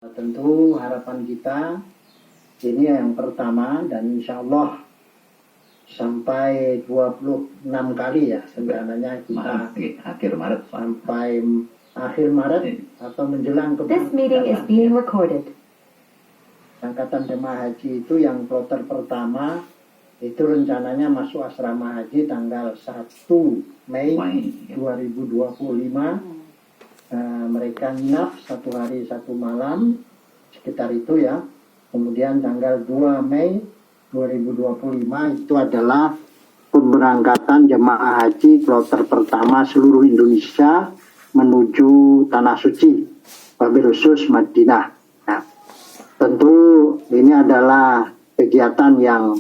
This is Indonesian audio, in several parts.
Tentu harapan kita ini yang pertama dan insya Allah sampai 26 kali ya sebenarnya kita akhir Maret sampai akhir Maret atau menjelang This meeting is being recorded. Angkatan Jemaah Haji itu yang kloter pertama itu rencananya masuk asrama haji tanggal 1 Mei 2025. Mereka nginap 1 hari 1 malam sekitar itu ya. Kemudian tanggal 2 Mei 2025 itu adalah pemberangkatan jemaah haji kloter pertama seluruh Indonesia menuju Tanah Suci, wabil khusus Madinah. Nah, tentu ini adalah kegiatan yang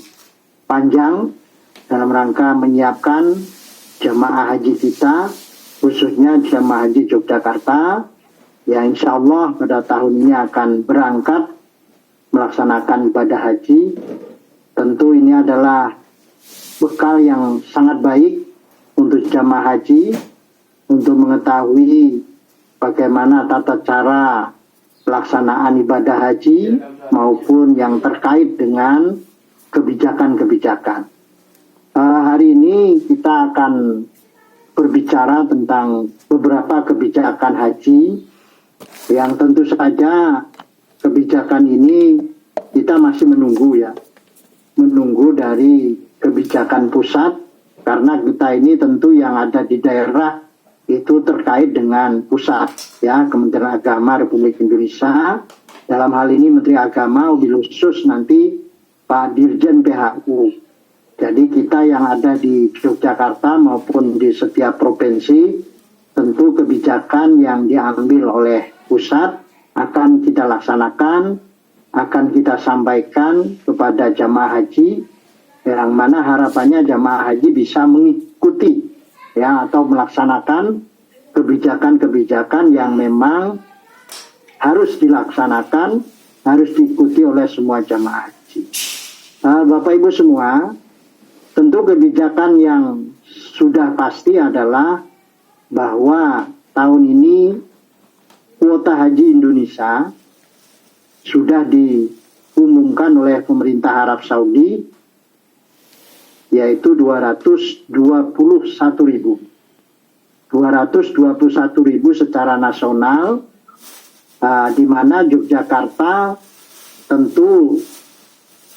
panjang dalam rangka menyiapkan jemaah haji kita, khususnya jemaah haji Yogyakarta, yang insya Allah pada tahun ini akan berangkat melaksanakan ibadah haji. Tentu ini adalah bekal yang sangat baik untuk jemaah haji, untuk mengetahui bagaimana tata cara pelaksanaan ibadah haji maupun yang terkait dengan kebijakan-kebijakan. Hari ini kita akan berbicara tentang beberapa kebijakan haji yang tentu saja kebijakan ini kita masih menunggu ya, menunggu dari kebijakan pusat, karena kita ini tentu yang ada di daerah itu terkait dengan pusat ya, Kementerian Agama Republik Indonesia, dalam hal ini Menteri Agama, wabil khusus nanti Pak Dirjen PHU. Jadi kita yang ada di Yogyakarta maupun di setiap provinsi, tentu kebijakan yang diambil oleh pusat akan kita laksanakan, akan kita sampaikan kepada jamaah haji, yang mana harapannya jamaah haji bisa mengikuti ya atau melaksanakan kebijakan-kebijakan yang memang harus dilaksanakan, harus diikuti oleh semua jamaah haji. Bapak Ibu semua, tentu kebijakan yang sudah pasti adalah bahwa tahun ini kuota haji Indonesia sudah diumumkan oleh pemerintah Arab Saudi, yaitu 221.000 secara nasional, di mana Yogyakarta tentu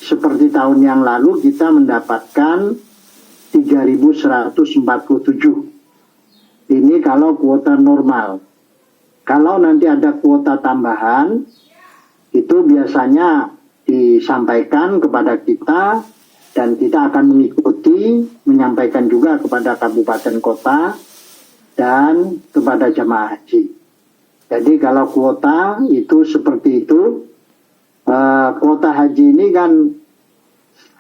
seperti tahun yang lalu kita mendapatkan 3.147. Ini kalau kuota normal. Kalau nanti ada kuota tambahan, itu biasanya disampaikan kepada kita dan kita akan mengikuti, menyampaikan juga kepada kabupaten kota dan kepada jamaah haji. Jadi kalau kuota itu seperti itu, kuota haji ini kan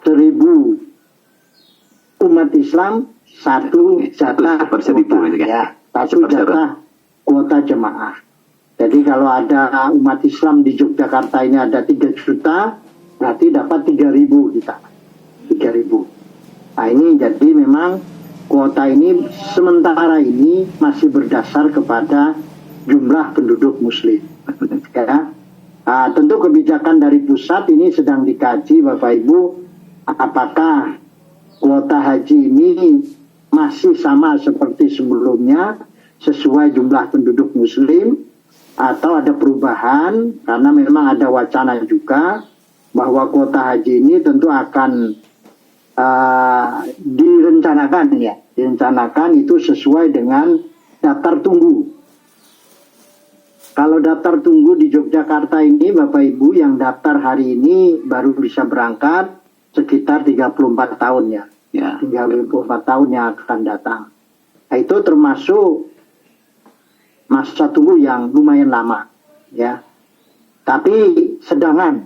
1.000 umat Islam, satu jatah kuota, ya, satu jatah kuota jemaah. Jadi kalau ada umat Islam di Yogyakarta ini ada 3 juta, berarti dapat 3.000 kita. 3.000. Nah ini jadi memang kuota ini sementara ini masih berdasar kepada jumlah penduduk muslim. Ya. Tentu kebijakan dari pusat ini sedang dikaji Bapak Ibu, apakah kuota haji ini masih sama seperti sebelumnya sesuai jumlah penduduk muslim atau ada perubahan, karena memang ada wacana juga bahwa kuota haji ini tentu akan direncanakan itu sesuai dengan daftar tunggu. Kalau daftar tunggu di Yogyakarta ini Bapak Ibu yang daftar hari ini baru bisa berangkat sekitar 34 tahun ya. 34 tahun yang akan datang. Nah, itu termasuk masa tunggu yang lumayan lama ya. Tapi sedangkan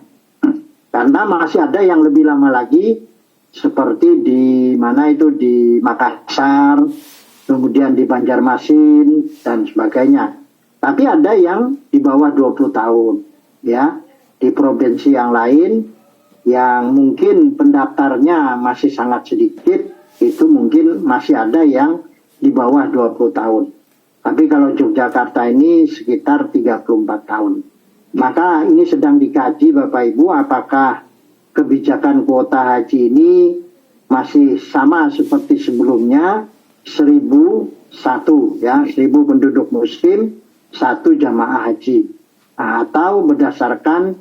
karena masih ada yang lebih lama lagi seperti di mana itu di Makassar, kemudian di Banjarmasin dan sebagainya. Tapi ada yang di bawah 20 tahun ya, di provinsi yang lain yang mungkin pendaftarnya masih sangat sedikit, itu mungkin masih ada yang di bawah 20 tahun. Tapi kalau Yogyakarta ini sekitar 34 tahun. Maka ini sedang dikaji Bapak Ibu, apakah kebijakan kuota haji ini masih sama seperti sebelumnya, 1.001 ya, 1.000 penduduk muslim, 1 jamaah haji, atau berdasarkan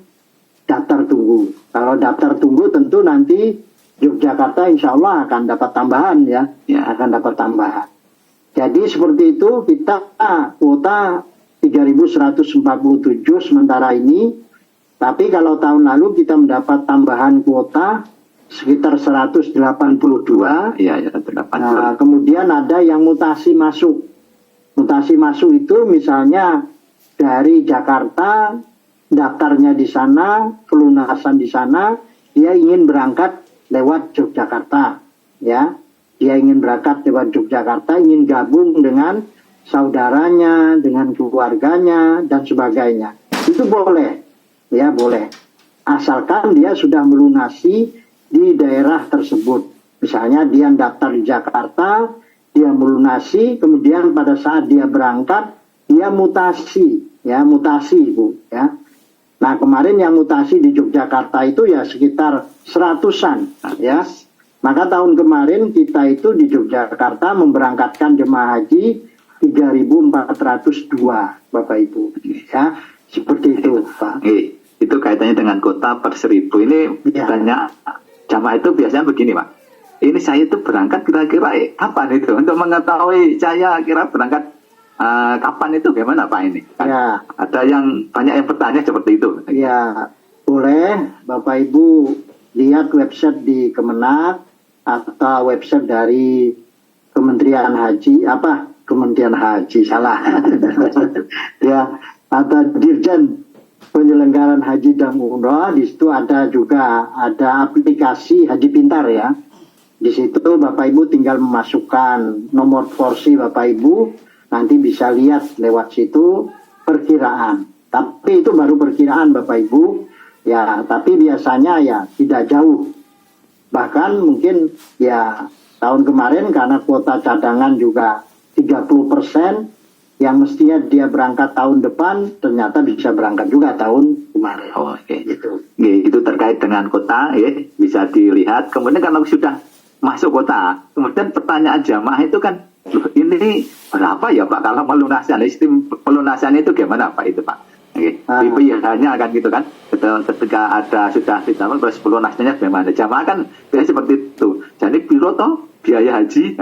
daftar tunggu. Kalau daftar tunggu tentu nanti Yogyakarta insya Allah akan dapat tambahan ya, akan dapat tambahan. Jadi seperti itu, kita kuota 3.147 sementara ini, tapi kalau tahun lalu kita mendapat tambahan kuota sekitar 182. Iya, 182. Nah, kemudian ada yang mutasi masuk. Mutasi masuk itu misalnya dari Jakarta, daftarnya di sana, pelunasan di sana, dia ingin berangkat lewat Yogyakarta, ya. Dia ingin berangkat lewat Yogyakarta, ingin gabung dengan saudaranya, dengan keluarganya, dan sebagainya. Itu boleh, ya boleh. Asalkan dia sudah melunasi di daerah tersebut. Misalnya dia daftar di Jakarta, dia melunasi, kemudian pada saat dia berangkat, dia mutasi, ya mutasi Bu, ya. Nah kemarin yang mutasi di Yogyakarta itu ya sekitar 100-an, ya. Maka tahun kemarin kita itu di Yogyakarta memberangkatkan jemaah haji 3.402 Bapak Ibu, ya seperti itu Pak. Itu kaitannya dengan kota per 1.000 ini Ya. banyak jamaah itu biasanya begini Pak. Ini saya itu berangkat kira-kira kapan itu, untuk mengetahui saya kira berangkat kapan itu gimana Pak ini? Kan Ya. ada yang banyak yang bertanya seperti itu. Ya, boleh Bapak Ibu lihat website di Kemenak atau website dari Kementerian Haji, Kementerian Haji, salah. Ya, atau Dirjen Penyelenggaraan Haji dan Umroh, di situ ada aplikasi Haji Pintar ya. Di situ Bapak Ibu tinggal memasukkan nomor porsi Bapak Ibu, nanti bisa lihat lewat situ perkiraan. Tapi itu baru perkiraan Bapak Ibu, ya. Tapi biasanya ya tidak jauh. Bahkan mungkin ya tahun kemarin karena kuota cadangan juga 30%, yang mestinya dia berangkat tahun depan ternyata bisa berangkat juga tahun kemarin. Oh, oke. Gitu. Itu terkait dengan kota, bisa dilihat. Kemudian kalau sudah masuk kota, kemudian pertanyaan jamaah itu kan, loh, ini berapa ya Pak kalau pelunasan? Sistem pelunasan itu gimana Pak itu Pak? Biayanya kan gitu kan, ketika ada sudah ditambah terus pelunasannya bagaimana? Jamaah kan biasanya seperti itu. Jadi biro toh biaya haji,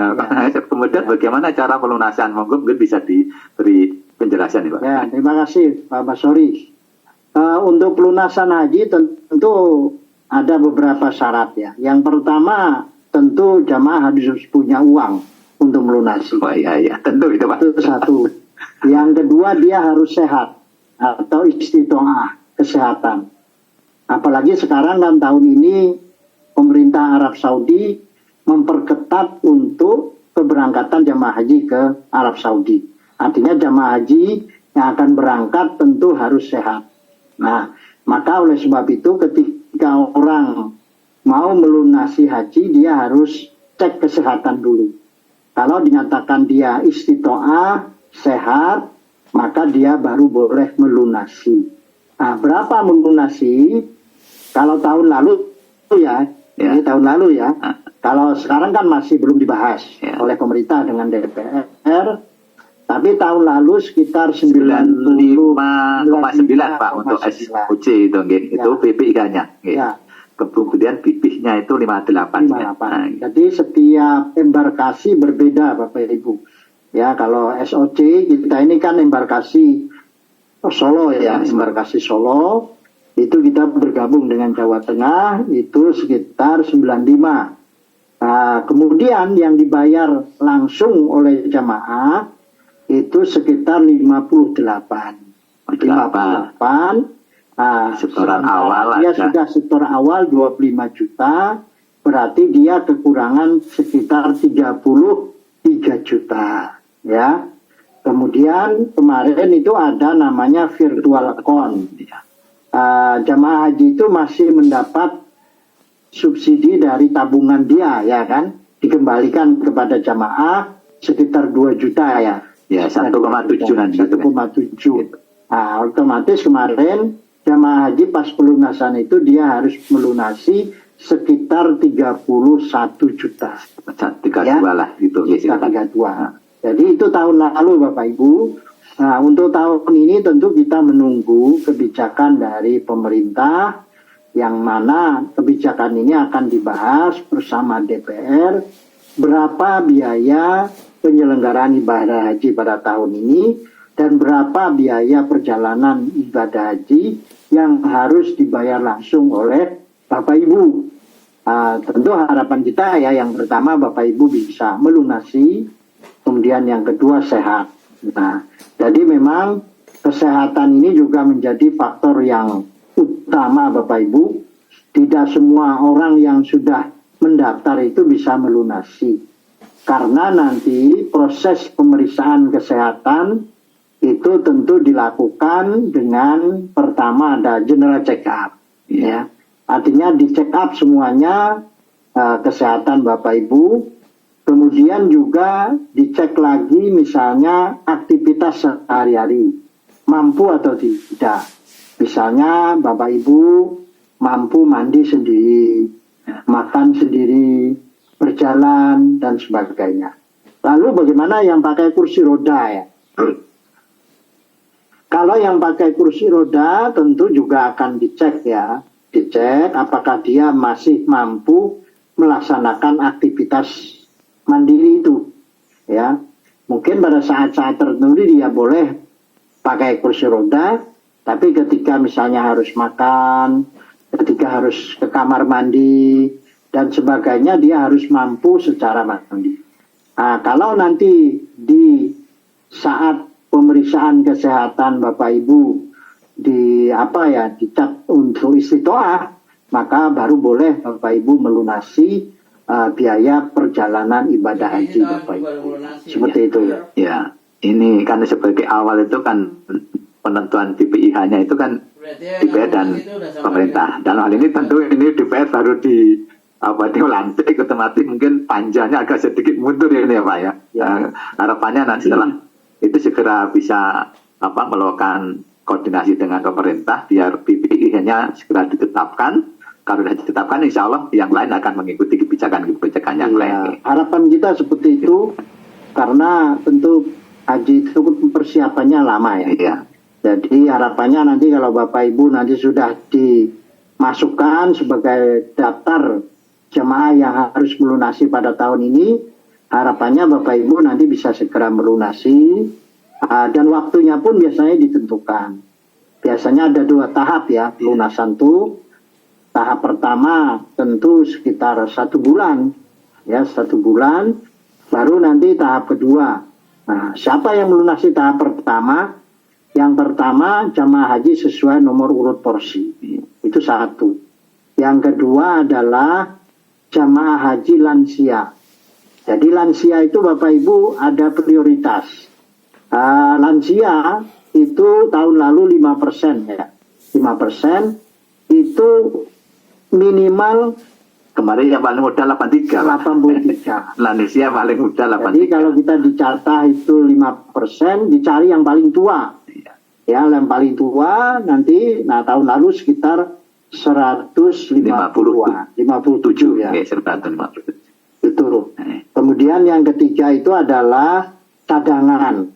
kemudian bagaimana cara pelunasan? Mungkin bisa diberi penjelasan nih Pak. Ya, terima kasih Pak Basori. Untuk pelunasan haji tentu ada beberapa syarat ya. Yang pertama tentu jamaah harus punya uang untuk melunasi. Oh iya, tentu itu Pak. Itu satu. Yang kedua dia harus sehat atau istitoah kesehatan. Apalagi sekarang kan tahun ini pemerintah Arab Saudi memperketat untuk keberangkatan jamaah haji ke Arab Saudi. Artinya jamaah haji yang akan berangkat tentu harus sehat. Nah, maka oleh sebab itu ketika orang mau melunasi haji, dia harus cek kesehatan dulu. Kalau dinyatakan dia istitoah, sehat, maka dia baru boleh melunasi. Nah, berapa melunasi? Kalau tahun lalu ya, ini tahun lalu ya. Kalau sekarang kan masih belum dibahas oleh pemerintah dengan DPR. Tapi tahun lalu sekitar 95,9 Pak untuk SOC itu, itu BPIK-nya. Ya. Kemudian BPIH-nya itu 58. Jadi setiap embarkasi berbeda Bapak Ibu. Ya, kalau SOC kita ini kan embarkasi Solo ya, embarkasi Solo itu kita bergabung dengan Jawa Tengah itu sekitar 95. Nah, kemudian yang dibayar langsung oleh jamaah itu sekitar 58. Nah, setoran awal dia sudah setor awal 25 juta, berarti dia kekurangan sekitar 33 juta, ya. Kemudian kemarin itu ada namanya virtual account. Jamaah haji itu masih mendapat subsidi dari tabungan dia, ya kan, dikembalikan kepada jamaah sekitar 2 juta ya. Ya, 1,7 nanti. 1,7. Nah, otomatis kemarin jamaah haji pas pelunasan itu dia harus melunasi sekitar 31 juta. 32 Ya. lah gitu. Sekitar 32. Jadi itu tahun lalu Bapak Ibu. Nah, untuk tahun ini tentu kita menunggu kebijakan dari pemerintah, yang mana kebijakan ini akan dibahas bersama DPR, berapa biaya penyelenggaraan ibadah haji pada tahun ini, dan berapa biaya perjalanan ibadah haji yang harus dibayar langsung oleh Bapak Ibu. Tentu harapan kita ya, yang pertama Bapak Ibu bisa melunasi, kemudian yang kedua sehat. Nah, jadi memang kesehatan ini juga menjadi faktor yang utama Bapak Ibu. Tidak semua orang yang sudah mendaftar itu bisa melunasi. Karena nanti proses pemeriksaan kesehatan itu tentu dilakukan dengan pertama ada general check up. Ya. Artinya di check up semuanya kesehatan Bapak Ibu. Kemudian juga dicek lagi misalnya aktivitas sehari-hari, mampu atau tidak. Misalnya Bapak Ibu mampu mandi sendiri, makan sendiri, berjalan, dan sebagainya. Lalu bagaimana yang pakai kursi roda ya? Kalau yang pakai kursi roda tentu juga akan dicek ya. Dicek apakah dia masih mampu melaksanakan aktivitas mandiri itu, ya. Mungkin pada saat-saat tertentu dia boleh pakai kursi roda, tapi ketika misalnya harus makan, ketika harus ke kamar mandi dan sebagainya, dia harus mampu secara mandiri. Nah, kalau nanti di saat pemeriksaan kesehatan Bapak Ibu dicap untuk istiqoah, maka baru boleh Bapak Ibu melunasi biaya perjalanan ibadah haji Bapak Ibu. Seperti itu ya. Ya, ini kan sebagai awal itu kan penentuan BPIH-nya itu kan DPR dan pemerintah. Dan hal ini tentu ini DPR baru dilantik, otomatis mungkin panjangnya agak sedikit mundur ini ya Pak ya. Harapannya nanti setelah itu segera bisa melakukan koordinasi dengan pemerintah biar BPIH-nya segera ditetapkan. Kalau sudah ditetapkan, insya Allah yang lain akan mengikuti kebijakan yang lain. Harapan kita seperti itu, karena tentu haji itu persiapannya lama ya. Iya. Jadi harapannya nanti kalau Bapak Ibu nanti sudah dimasukkan sebagai daftar jemaah yang harus melunasi pada tahun ini, harapannya Bapak Ibu nanti bisa segera melunasi, dan waktunya pun biasanya ditentukan. Biasanya ada 2 tahap ya pelunasan itu. Tahap pertama tentu sekitar 1 bulan, ya 1 bulan, baru nanti tahap kedua. Nah, siapa yang melunasi tahap pertama? Yang pertama jamaah haji sesuai nomor urut porsi, itu 1. Yang kedua adalah jamaah haji lansia. Jadi lansia itu Bapak Ibu ada prioritas. Lansia itu tahun lalu 5% ya, 5% itu minimal kemarin yang paling muda 83. Lansia paling muda 83. Jadi kalau kita dicatat itu 5%, dicari yang paling tua. Ya, yang paling tua nanti, tahun lalu sekitar 157 ya. 157. Itu. Kemudian yang ketiga itu adalah cadangan.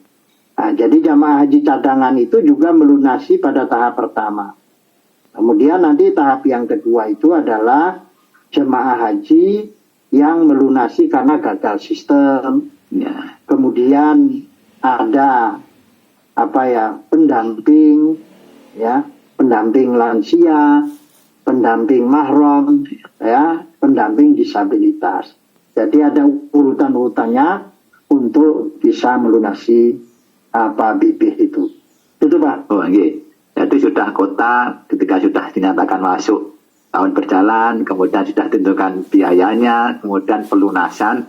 Nah, jadi jamaah haji cadangan itu juga melunasi pada tahap pertama. Kemudian nanti tahap yang kedua itu adalah jemaah haji yang melunasi karena gagal sistem. Ya. Kemudian ada pendamping, ya, pendamping lansia, pendamping mahram, ya, pendamping disabilitas. Jadi ada urutan-urutannya untuk bisa melunasi BP itu. Itu Pak. Oh, okay. Jadi sudah kota ketika sudah dinyatakan masuk tahun berjalan, kemudian sudah ditentukan biayanya, kemudian pelunasan.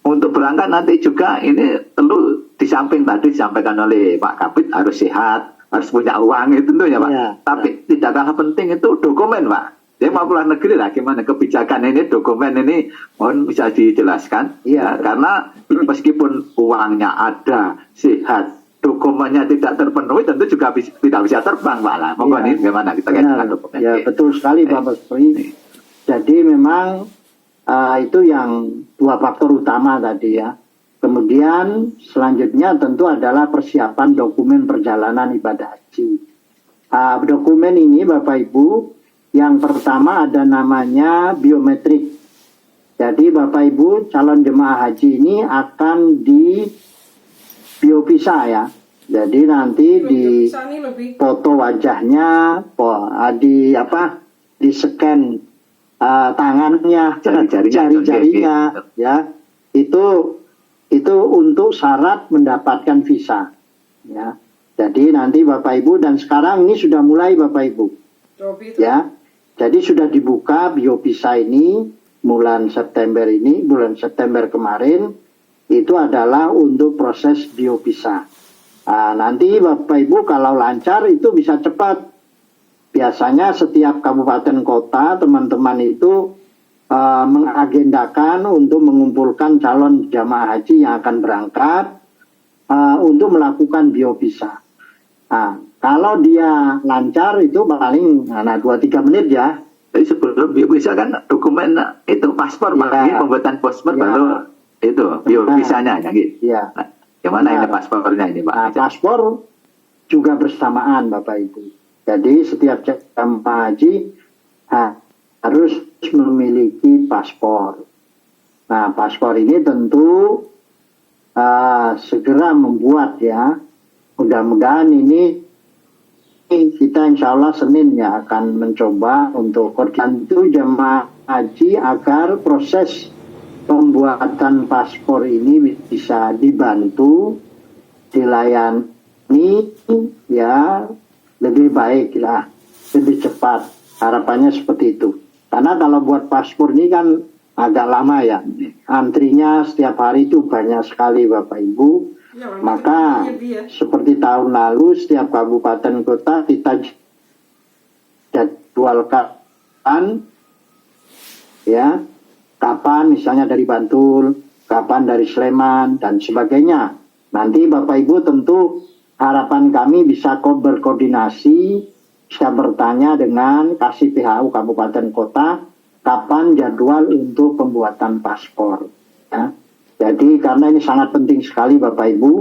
Untuk berangkat nanti juga ini perlu di samping tadi disampaikan oleh Pak Kabid harus sehat, harus punya uang itu tentunya Pak. Ya, tapi tidak kalah penting itu dokumen Pak. Dia mau keluar negeri lah, gimana kebijakan ini, dokumen ini, mohon bisa dijelaskan. Iya. Karena meskipun uangnya ada, sehat, dokumennya tidak terpenuhi tentu juga tidak bisa terbang Pak lah. Monggo Iya. nih gimana kita Benar. dengan dokumen. Ya, betul sekali Bapak Supri. Jadi memang itu yang dua faktor utama tadi ya. Kemudian selanjutnya tentu adalah persiapan dokumen perjalanan ibadah haji. Dokumen ini Bapak Ibu, yang pertama ada namanya biometrik. Jadi Bapak Ibu calon jemaah haji ini akan di biopisa ya. Jadi nanti di foto wajahnya, di scan tangannya, jari-jarinya, ya. Itu untuk syarat mendapatkan visa, ya. Jadi nanti Bapak Ibu, dan sekarang ini sudah mulai Bapak Ibu, ya. Jadi sudah dibuka biopisa ini bulan September kemarin, itu adalah untuk proses biopisa. Nanti Bapak Ibu kalau lancar itu bisa cepat. Biasanya setiap kabupaten kota teman-teman itu mengagendakan untuk mengumpulkan calon jamaah haji yang akan berangkat untuk melakukan biopisa. Kalau dia lancar itu paling 2-3 menit ya. Tapi sebelum biopisa kan dokumen itu paspor Pak, Ya. pembuatan paspor Ya. baru itu biopisanya kan gitu. Ya. Nah, gimana ini paspornya ini Pak? Paspor juga bersamaan Bapak Ibu. Jadi setiap jamaah haji harus memiliki paspor. Nah, paspor ini tentu segera membuat ya. Mudah-mudahan ini kita insya Allah Senin ya akan mencoba untuk koordinasi itu jemaah haji agar proses pembuatan paspor ini bisa dibantu, dilayani ya lebih baik lah, lebih cepat. Harapannya seperti itu. Karena kalau buat paspor ini kan agak lama ya. Antrinya setiap hari itu banyak sekali Bapak Ibu. Maka seperti tahun lalu setiap kabupaten kota kita jadwalkan ya kapan misalnya dari Bantul, kapan dari Sleman dan sebagainya. Nanti Bapak Ibu tentu harapan kami bisa berkoordinasi, bisa bertanya dengan kasih PHU kabupaten kota kapan jadwal untuk pembuatan paspor ya. Jadi karena ini sangat penting sekali Bapak Ibu,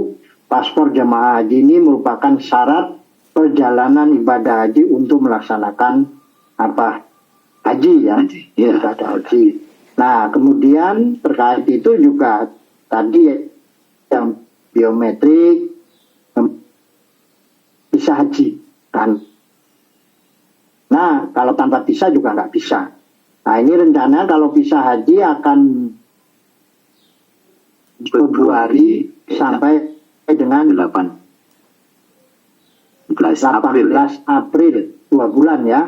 paspor jemaah haji ini merupakan syarat perjalanan ibadah haji untuk melaksanakan haji ya, ibadah haji. Nah kemudian terkait itu juga tadi yang biometrik bisa haji kan. Nah kalau tanpa visa juga nggak bisa. Nah ini rencana kalau visa haji akan Februari sampai dengan 18 April 2 bulan ya.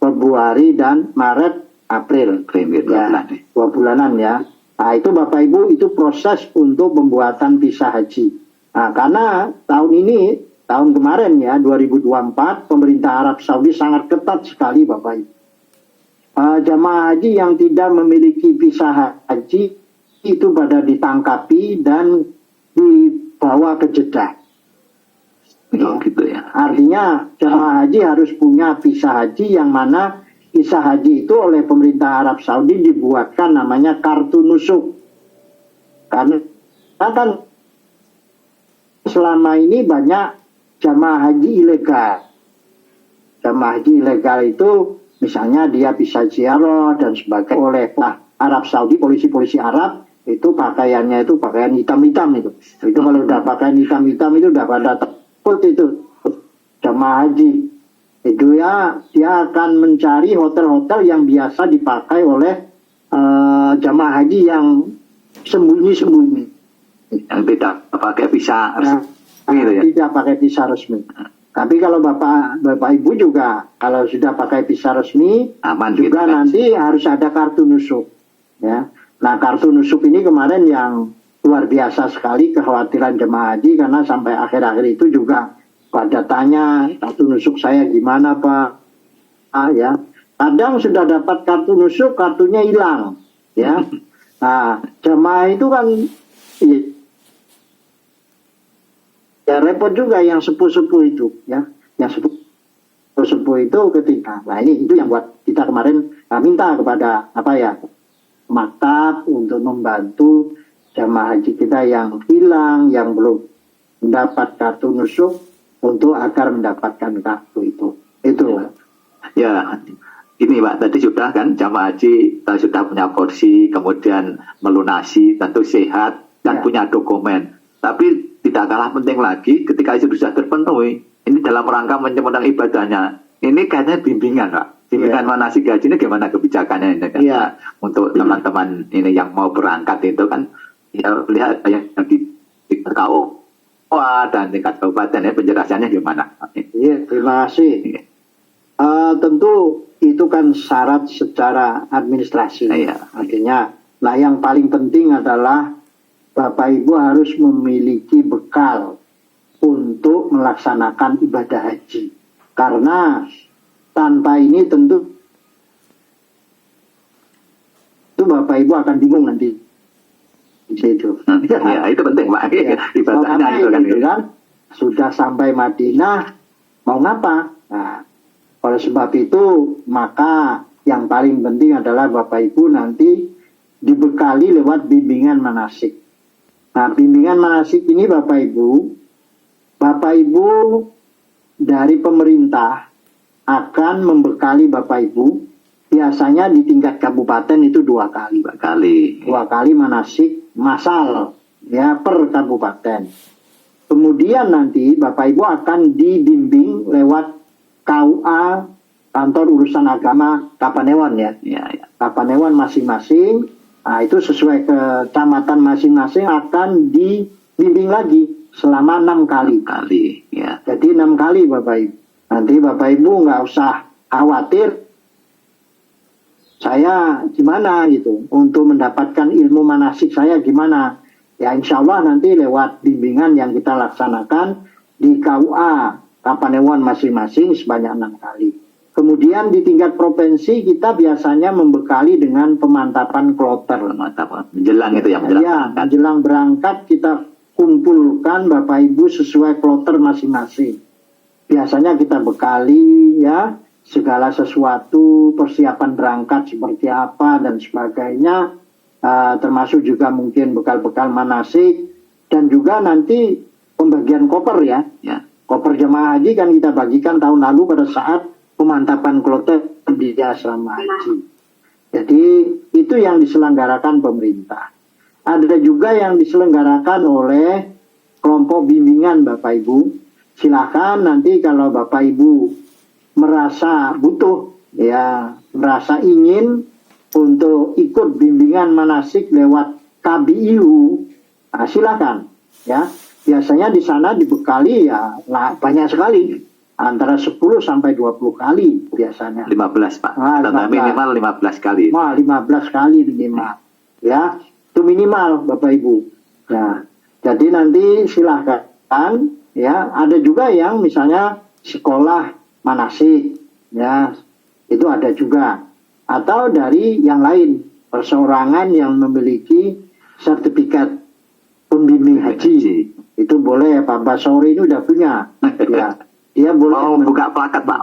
Februari dan Maret April ya, 2 bulanan ya. Nah itu Bapak Ibu itu proses untuk pembuatan visa haji. Nah karena tahun kemarin ya 2024 pemerintah Arab Saudi sangat ketat sekali Bapak Ibu. Jamaah haji yang tidak memiliki visa haji itu pada ditangkapi dan dibawa ke Jeddah. Gitu ya. Artinya jemaah haji harus punya visa haji yang mana visa haji itu oleh pemerintah Arab Saudi dibuatkan namanya kartu nusuk. Karena kan selama ini banyak jemaah haji ilegal. Jemaah haji ilegal itu misalnya dia bisa ziarah dan sebagainya oleh Arab Saudi, polisi-polisi Arab itu pakaiannya itu pakaian hitam-hitam itu kalau udah pakaian hitam-hitam itu udah pada takut itu jamaah haji itu ya dia akan mencari hotel-hotel yang biasa dipakai oleh jamaah haji yang sembunyi-sembunyi yang tidak pakai visa resmi ya? Tidak pakai visa resmi. Tapi kalau Bapak Ibu juga kalau sudah pakai visa resmi aman juga gitu, nanti harus ada kartu nusuk ya. Nah kartu nusuk ini kemarin yang luar biasa sekali kekhawatiran jemaah haji karena sampai akhir-akhir itu juga pada tanya kartu nusuk saya gimana Pak ya. Kadang sudah dapat kartu nusuk kartunya hilang ya. Nah jemaah itu kan Ya repot juga yang sepuh-sepuh itu, ya. Yang sepuh itu ketika, nah ini itu yang buat kita kemarin minta kepada maktab untuk membantu jamaah haji kita yang hilang, yang belum mendapat kartu nusuk untuk agar mendapatkan kartu itu. Itu. Ya, ini Pak, tadi sudah kan jamaah haji sudah punya porsi, kemudian melunasi, tentu sehat dan punya dokumen. Tapi tidak kalah penting lagi ketika itu sudah terpenuhi, ini dalam rangka menyempurnakan ibadahnya. Ini kayaknya bimbingan Pak. Bimbingan manasik haji ini gimana kebijakannya ini kan? Untuk teman-teman ini yang mau berangkat itu kan, ya lihat yang di KO. Wah, dan tingkat kabupaten ya penjelasannya gimana? Iya, terima kasih. Tentu itu kan syarat secara administrasi. Artinya, nah yang paling penting adalah Bapak Ibu harus memiliki bekal untuk melaksanakan ibadah haji. Karena tanpa ini tentu itu Bapak Ibu akan bingung nanti. Itu. Ya, itu penting Pak. Ibadahnya itu kan. Sudah sampai Madinah, mau ngapa? Nah, oleh sebab itu, maka yang paling penting adalah Bapak Ibu nanti dibekali lewat bimbingan manasik. Nah, bimbingan manasik ini Bapak Ibu dari pemerintah akan membekali Bapak Ibu, biasanya di tingkat kabupaten itu 2 kali. 2 kali manasik massal, ya, per kabupaten. Kemudian nanti Bapak Ibu akan dibimbing lewat KUA, Kantor Urusan Agama Kapanewon ya. Kapanewon masing-masing. Nah, itu sesuai kecamatan masing-masing akan dibimbing lagi selama 6 kali. Ya. Jadi 6 kali Bapak Ibu. Nanti Bapak Ibu nggak usah khawatir saya gimana gitu. Untuk mendapatkan ilmu manasik saya gimana. Ya insya Allah nanti lewat bimbingan yang kita laksanakan di KUA Kapanewon masing-masing sebanyak 6 kali. Kemudian di tingkat provinsi kita biasanya membekali dengan pemantapan kloter. Menjelang itu ya, menjelang berangkat kita kumpulkan Bapak Ibu sesuai kloter masing-masing. Biasanya kita bekali ya segala sesuatu, persiapan berangkat seperti apa dan sebagainya, termasuk juga mungkin bekal-bekal manasik dan juga nanti pembagian koper ya. Koper jemaah haji kan kita bagikan tahun lalu pada saat pemantapan kloter di asrama haji. Jadi itu yang diselenggarakan pemerintah. Ada juga yang diselenggarakan oleh kelompok bimbingan Bapak Ibu. Silakan nanti kalau Bapak Ibu merasa butuh, ya merasa ingin untuk ikut bimbingan manasik lewat KBIU, nah, silakan. Ya, biasanya di sana dibekali ya banyak sekali. Antara 10 sampai 20 kali biasanya. 15 Pak. Minimal 15 kali. 15 kali minimal. Ya, itu minimal Bapak Ibu. Nah, jadi nanti silahkan. Ya, ada juga yang misalnya sekolah manasik. Ya, itu ada juga. Atau dari yang lain. Perseorangan yang memiliki sertifikat pembimbing haji. Itu boleh. Pak Basori ini udah punya. Ya. Dia boleh buka plakat Pak.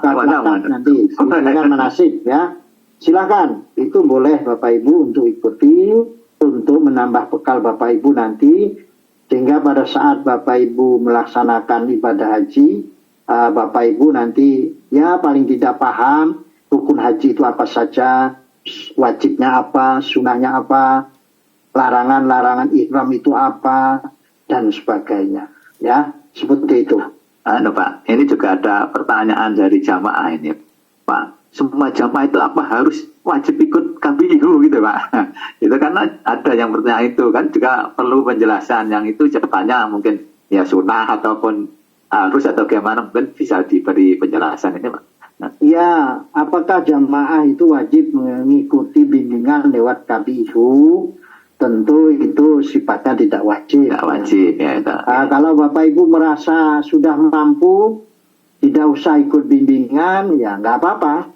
Nanti bimbingan manasik ya. Silakan. Itu boleh Bapak Ibu untuk ikuti untuk menambah bekal Bapak Ibu nanti sehingga pada saat Bapak Ibu melaksanakan ibadah haji, Bapak Ibu nanti ya paling tidak paham rukun haji itu apa saja, wajibnya apa, sunahnya apa, larangan-larangan ihram itu apa dan sebagainya. Ya, seperti itu. Pak, ini juga ada pertanyaan dari jamaah ini, Pak. Semua jamaah itu apa harus wajib ikut KBIU gitu, Pak? Itu karena ada yang bertanya itu kan juga perlu penjelasan yang itu jawabannya mungkin ya sunnah ataupun harus atau gimana mungkin bisa diberi penjelasan ini, Pak. Ya, apakah jamaah itu wajib mengikuti bimbingan lewat KBIU? Tentu itu sifatnya tidak wajib. Tidak wajib ya. Kalau Bapak Ibu merasa sudah mampu, tidak usah ikut bimbingan, ya nggak apa-apa.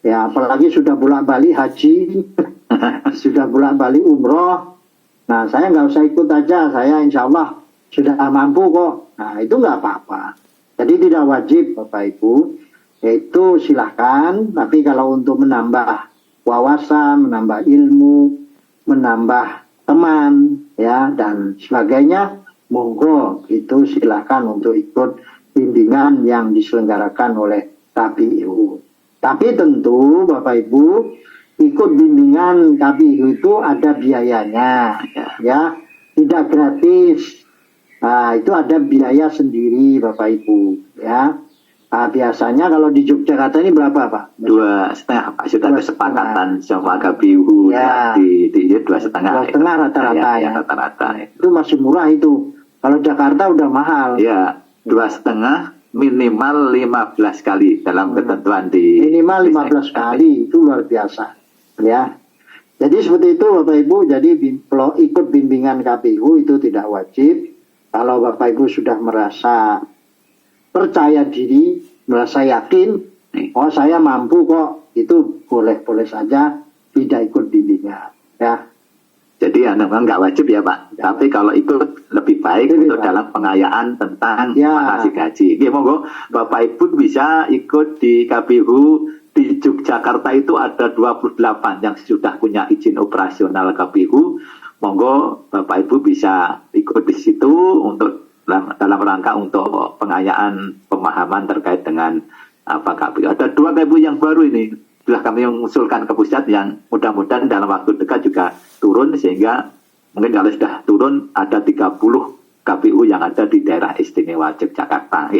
Ya apalagi sudah bolak-balik haji, sudah bolak-balik umroh. Nah saya nggak usah ikut aja, saya insya Allah sudah mampu kok. Nah, itu nggak apa-apa. Jadi tidak wajib Bapak Ibu. Yaitu silahkan, tapi kalau untuk menambah wawasan, menambah ilmu, menambah teman, ya, dan sebagainya, monggo itu silahkan untuk ikut bimbingan yang diselenggarakan oleh KPU. Tapi tentu Bapak Ibu, ikut bimbingan KPU itu ada biayanya, ya, tidak gratis. Nah, itu ada biaya sendiri Bapak Ibu, ya. Nah, biasanya kalau di Yogyakarta ini berapa Pak? 2,5 Pak, sudah kesepakatan sama KPU ya, di 2,5. 2,5 rata-rata ya. Rata-rata. Itu masih murah itu. Kalau Jakarta udah mahal. Ya, 2,5 minimal 15 kali dalam ketentuan di minimal 15 kali, itu luar biasa, ya. Jadi seperti itu Bapak Ibu. Jadi ikut bimbingan KPU itu tidak wajib. Kalau Bapak Ibu sudah merasa percaya diri, merasa yakin, oh saya mampu kok, itu boleh-boleh saja tidak ikut bimbingan, ya. Jadi memang nggak wajib ya Pak. Ya. Tapi kalau ikut lebih baik untuk dalam pengayaan tentang mengasih gaji. Oke, monggo Bapak Ibu bisa ikut di KPU di Yogyakarta itu ada 28 yang sudah punya izin operasional KPU. Monggo Bapak Ibu bisa ikut di situ untuk dalam rangka untuk pengayaan pemahaman terkait dengan apa KPU. Ada 2 KPU yang baru ini. Sudah kami mengusulkan ke pusat yang mudah-mudahan dalam waktu dekat juga turun, sehingga mungkin kalau sudah turun ada 30 KPU yang ada di daerah istimewa Yogyakarta.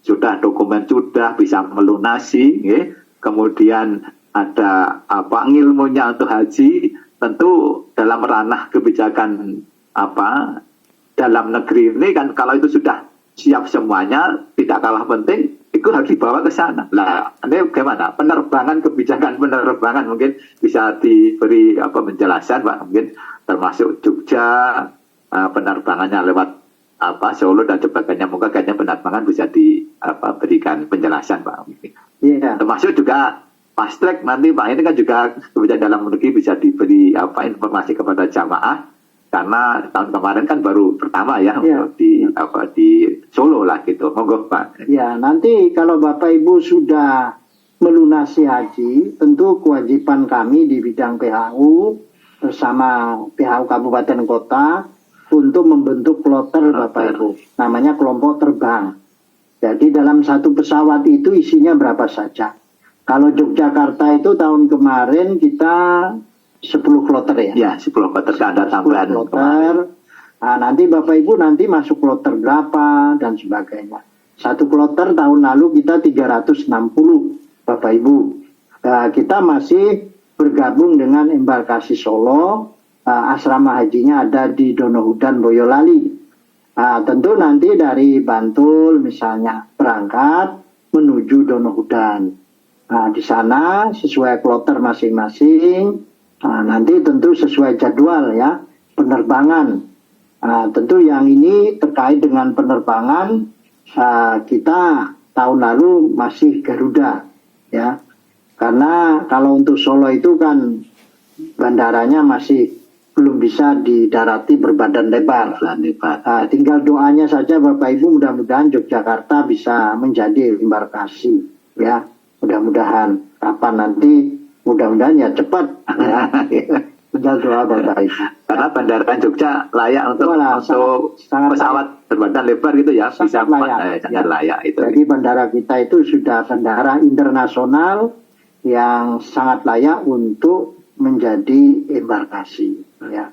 Sudah dokumen sudah bisa melunasi, kemudian ada apa ilmunya untuk haji, tentu dalam ranah kebijakan apa dalam negeri ini kan kalau itu sudah siap semuanya, tidak kalah penting itu harus dibawa ke sana. Nah, ini bagaimana? Kebijakan penerbangan mungkin bisa diberi penjelasan Pak, mungkin termasuk Jogja penerbangannya lewat Solo dan sebagainya. Moga kayaknya penerbangan bisa berikan penjelasan Pak. Yeah. Termasuk juga fast track nanti Pak, ini kan juga kebijakan dalam negeri bisa diberi informasi kepada jamaah. Karena tahun kemarin kan baru pertama ya, di Solo lah gitu. Monggo Pak. Ya, nanti kalau Bapak Ibu sudah melunasi haji, tentu kewajiban kami di bidang PHU bersama PHU Kabupaten Kota untuk membentuk kloter Bapak Ibu. Namanya kelompok terbang. Jadi dalam satu pesawat itu isinya berapa saja. Kalau Yogyakarta itu tahun kemarin kita 10 kloter ya? Ya, 10 kloter, ada tambahan kloter. Nah, nanti Bapak Ibu nanti masuk kloter berapa dan sebagainya. Satu kloter tahun lalu kita 360 Bapak Ibu. Nah, kita masih bergabung dengan embarkasi Solo. Asrama hajinya ada di Donohudan, Boyolali. Nah, tentu nanti dari Bantul misalnya berangkat menuju Donohudan. Nah, di sana sesuai kloter masing-masing. Nah, nanti tentu sesuai jadwal ya penerbangan. Nah, tentu yang ini terkait dengan penerbangan kita tahun lalu masih Garuda ya. Karena kalau untuk Solo itu kan bandaranya masih belum bisa didarati berbadan lebar. Tinggal doanya saja Bapak Ibu, mudah-mudahan Yogyakarta bisa menjadi embarkasi ya. Mudah-mudahan kapan nanti, mudah-mudahan ya cepat ya. Tinggal doa Bapak Ibu. Karena bandara Jogja layak untuk pesawat berbadan lebar gitu ya, bisa layak itu. Jadi bandara kita itu sudah bandara internasional yang sangat layak untuk menjadi embarkasi ya.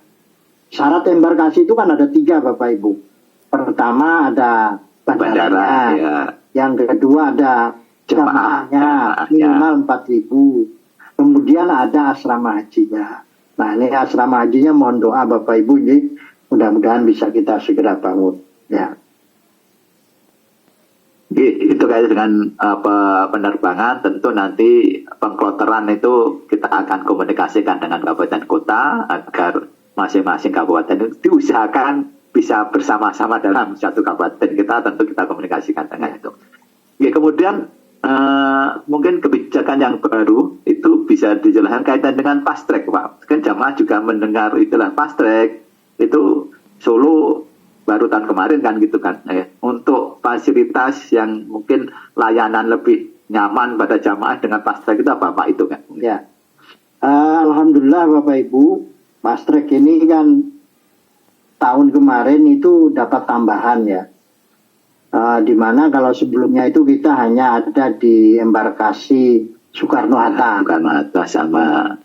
Syarat embarkasi itu kan ada 3 Bapak Ibu. Pertama ada bandaranya, ya. Yang kedua ada jamaahnya minimal 4.000. Kemudian ada asrama hajinya. Nah, ini asrama hajinya mohon doa Bapak Ibu, jadi mudah-mudahan bisa kita segera bangun ya. Itu kayak dengan penerbangan, tentu nanti pengkloteran itu kita akan komunikasikan dengan kabupaten kota agar masing-masing kabupaten itu diusahakan bisa bersama-sama dalam satu kabupaten. Kita tentu kita komunikasikan dengan itu. Kemudian mungkin kebijakan yang baru itu bisa dijelaskan kaitan dengan fast track Pak. Kan jamaah juga mendengar itulah fast track itu Solo baru tahun kemarin kan gitu kan. Untuk fasilitas yang mungkin layanan lebih nyaman pada jamaah dengan fast track itu apa Pak itu kan? Ya, alhamdulillah Bapak Ibu, fast track ini kan tahun kemarin itu dapat tambahan ya. Di mana kalau sebelumnya itu kita hanya ada di embarkasi Soekarno-Hatta. Soekarno-Hatta sama.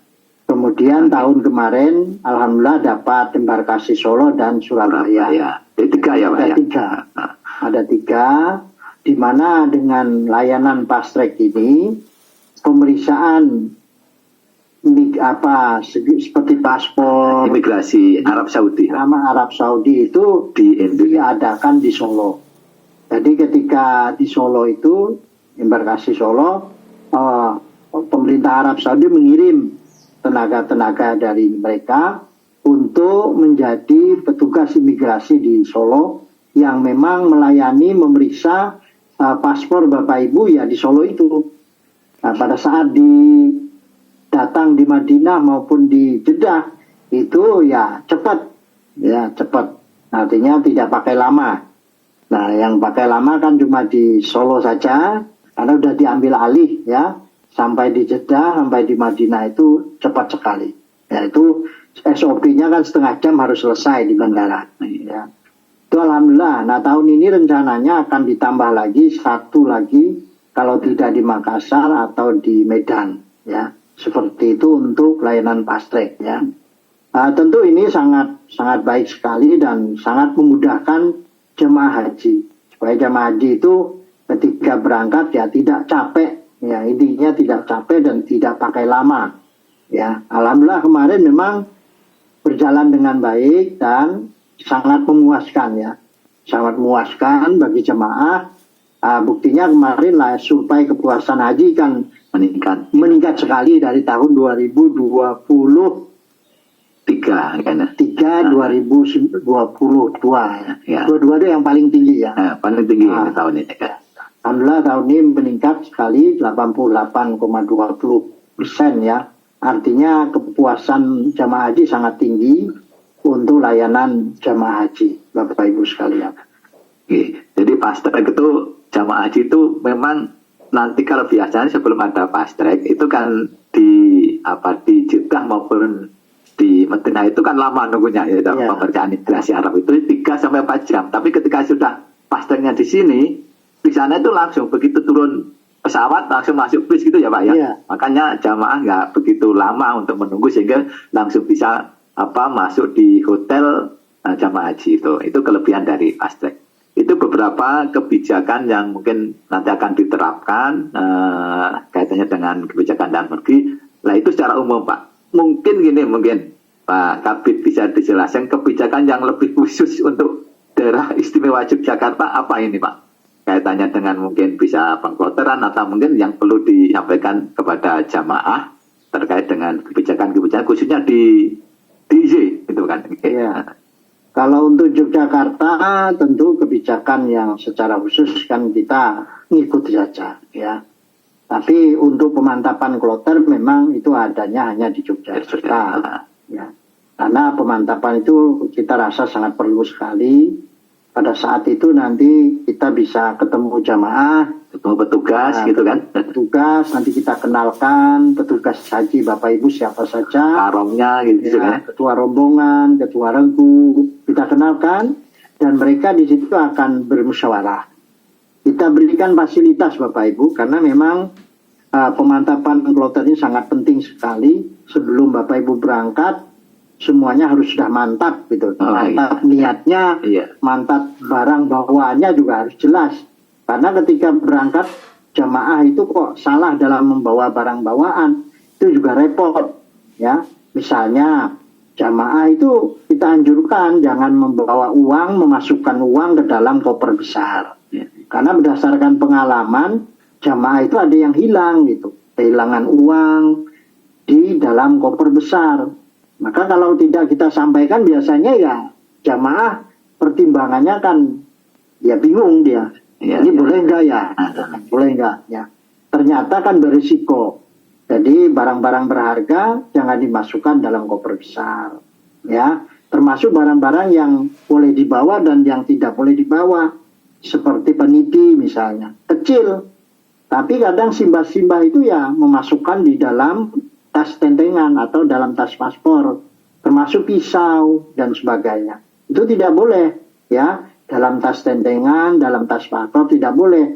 Kemudian tahun kemarin, alhamdulillah dapat embarkasi Solo dan Surabaya. Ada 3 ya Pak? Ada 3, di mana dengan layanan fast track ini, pemeriksaan seperti paspor, imigrasi Arab Saudi. Nama Arab Saudi itu diadakan di Solo. Jadi ketika di Solo itu, embarkasi Solo, pemerintah Arab Saudi mengirim tenaga-tenaga dari mereka untuk menjadi petugas imigrasi di Solo yang memang melayani memeriksa paspor Bapak Ibu ya di Solo itu. Nah, pada saat datang di Madinah maupun di Jeddah itu ya cepat, artinya tidak pakai lama. Nah, yang pakai lama kan cuma di Solo saja karena sudah diambil alih ya. Sampai di Jeddah, sampai di Madinah itu cepat sekali. Ya, itu SOP-nya kan setengah jam harus selesai di bandara. Ya. Itu alhamdulillah. Nah, tahun ini rencananya akan ditambah lagi 1 lagi kalau tidak di Makassar atau di Medan. Ya, seperti itu untuk layanan fast track. Ya. Tentu ini sangat baik sekali dan sangat memudahkan jemaah haji. Supaya jemaah haji itu ketika berangkat ya tidak capek. Ya, intinya tidak capek dan tidak pakai lama. Ya, alhamdulillah kemarin memang berjalan dengan baik dan sangat memuaskan ya. Sangat memuaskan bagi jemaah. Buktinya kemarin lah survei kepuasan haji kan meningkat sekali dari tahun 2023 kan. 2022 ya. 22 itu yang paling tinggi ya. Paling tinggi tahun ini kan. Alhamdulillah tahun ini meningkat sekali 88,20% ya. Artinya kepuasan jamaah haji sangat tinggi untuk layanan jamaah haji, Bapak Ibu sekalian. Oke. Jadi fast track itu jamaah haji itu memang nanti kalau biasanya sebelum ada fast track itu kan di Jeddah maupun di Madinah itu kan lama nunggunya ya, pemeriksaan imigrasi Arab itu 3-4 jam. Tapi ketika sudah fast tracknya di sini, di sana itu langsung begitu turun pesawat langsung masuk bis gitu ya Pak ya. Makanya jamaah nggak begitu lama untuk menunggu sehingga langsung bisa masuk di hotel jamaah haji itu. Itu kelebihan dari fast track. Itu beberapa kebijakan yang mungkin nanti akan diterapkan kaitannya dengan kebijakan dalam negeri. Nah itu secara umum Pak. Mungkin Pak Kabid bisa dijelaskan kebijakan yang lebih khusus untuk daerah istimewa Yogyakarta apa ini Pak? Kaitannya dengan mungkin bisa pengkloteran atau mungkin yang perlu disampaikan kepada jamaah terkait dengan kebijakan-kebijakan khususnya di DJ itu kan. Ya. Kalau untuk Yogyakarta tentu kebijakan yang secara khusus kan kita ngikut saja ya. Tapi untuk pemantapan kloter memang itu adanya hanya di Yogyakarta ya. Karena pemantapan itu kita rasa sangat perlu sekali. Pada saat itu nanti kita bisa ketemu jamaah, ketemu petugas gitu kan. Petugas nanti kita kenalkan petugas haji Bapak Ibu siapa saja. Karomnya gitu ya, kan. Ketua rombongan, ketua regu, kita kenalkan dan mereka di situ akan bermusyawarah. Kita berikan fasilitas Bapak Ibu karena memang pemantapan kloter ini sangat penting sekali. Sebelum Bapak Ibu berangkat semuanya harus sudah mantap gitu. Mantap niatnya, mantap barang bawaannya juga harus jelas. Karena ketika berangkat jamaah itu kok salah dalam membawa barang bawaan, itu juga repot. Ya, misalnya jamaah itu kita anjurkan jangan membawa uang, memasukkan uang ke dalam koper besar. Karena berdasarkan pengalaman jamaah itu ada yang hilang gitu, kehilangan uang di dalam koper besar. Maka kalau tidak kita sampaikan biasanya ya jamaah pertimbangannya kan ya bingung dia. Ini boleh enggak ya? Boleh enggak ya? Ternyata kan berisiko. Jadi barang-barang berharga jangan dimasukkan dalam koper besar. Ya. termasuk barang-barang yang boleh dibawa dan yang tidak boleh dibawa, seperti peniti misalnya, kecil. Tapi kadang simbah-simbah itu ya memasukkan di dalam tas tentengan atau dalam tas paspor, termasuk pisau dan sebagainya. Itu tidak boleh, ya, dalam tas tentengan, dalam tas paspor tidak boleh.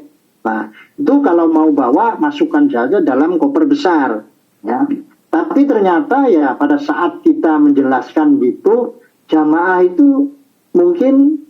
Nah, itu kalau mau bawa masukkan saja dalam koper besar, ya. Tapi ternyata ya pada saat kita menjelaskan gitu, jamaah itu mungkin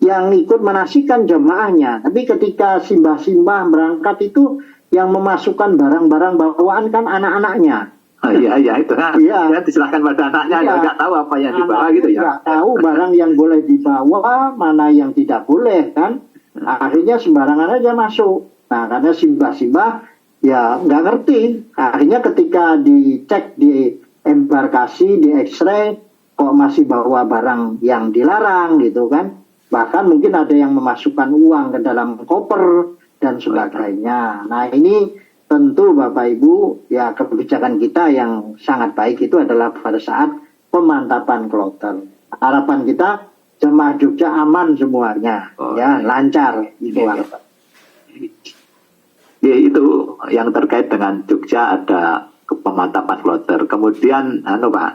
yang ikut menasikan jamaahnya. Tapi ketika simbah-simbah berangkat itu yang memasukkan barang-barang bawaan kan anak-anaknya. Iya itu kan. Iya. Ya, diserahkan pada anaknya, Iya. nggak tahu apa yang dibawa gitu ya. Nggak tahu barang yang boleh dibawa, mana yang tidak boleh kan. Akhirnya sembarangan aja masuk. Nah karena simbah-simbah ya nggak ngerti. Akhirnya ketika dicek di embarkasi, di X-ray, kok masih bawa barang yang dilarang gitu kan. Bahkan mungkin ada yang memasukkan uang ke dalam koper dan sebagainya. Nah ini tentu Bapak Ibu, ya kebijakan kita yang sangat baik itu adalah pada saat pemantapan kloter. Harapan kita jemaah Jogja aman semuanya, ya lancar itu. Ya itu yang terkait dengan Jogja ada pemantapan kloter. Kemudian Pak,